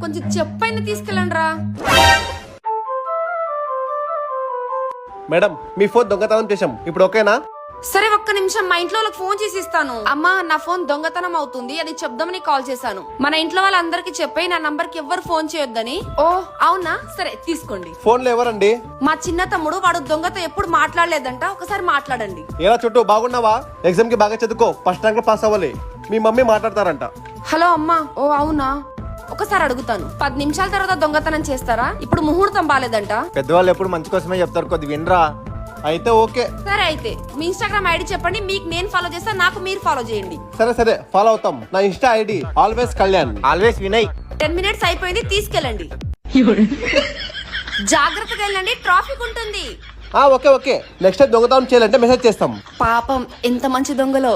కొంచెం చెప్పైనా తీసుకెళ్ళండి రా. మేడం మీ ఫోన్ దొంగతనం చేశాం, ఇప్పుడు ఓకేనా? సరే ఒక్క నిమిషం, మా ఇంట్లో వాళ్ళకి ఫోన్ చేసి ఇస్తాను. అమ్మా నా ఫోన్ దొంగతనం అవుతుంది, అది చెప్దామని కాల్ చేశాను. మన ఇంట్లో వాళ్ళందరికి చెప్పి నా నంబర్ కి ఎవ్వరు ఫోన్ చేయొద్దని. ఓ అవునా, సరే తీసుకోండి. ఫోన్లో ఎవరండి? మా చిన్న తమ్ముడు, వాడు దొంగతో ఎప్పుడు మాట్లాడలేదంట, ఒకసారి మాట్లాడండి. ఎలా చుట్టూ బాగున్నావా? ఎగ్జామ్ కి బాగా చదువుకో, ఫస్ట్ ర్యాంక్ పాస్ అవ్వాలి. మీ మమ్మీ మాట్లాడతారంట. హలో అమ్మా. ఓ అవునా, ఒకసారి అడుగుతాను. 10 నిమిషాల తర్వాత దొంగతనం చేస్తారా? ఇప్పుడు ముహూర్తం బాలేదంట. పెద్దవాళ్ళు ఎప్పుడు మంచి కోసమే చెప్తారు, కొద్ది వినరా. అయితే ఓకే. సరే అయితే మీ ఇన్స్టాగ్రామ్ ఐడి చెప్పండి, మీకు నేను ఫాలో చేస్తా, నాకు మీరు ఫాలో చేయండి. సరే సరే ఫాలో అవుతాం. నా Insta ID always Kalyan. Always Vinay. 10 minutes అయిపోయింది, తీసుకెళ్ళండి. జాగ్రత్తగా వెళ్ళండి, ట్రాఫిక్ ఉంటుంది. ఓకే ఓకే, నెక్స్ట్ టైం దొంగతనం చేయాలంటే మెసేజ్ చేస్తాం. పాపం ఎంత మంచి దొంగలో.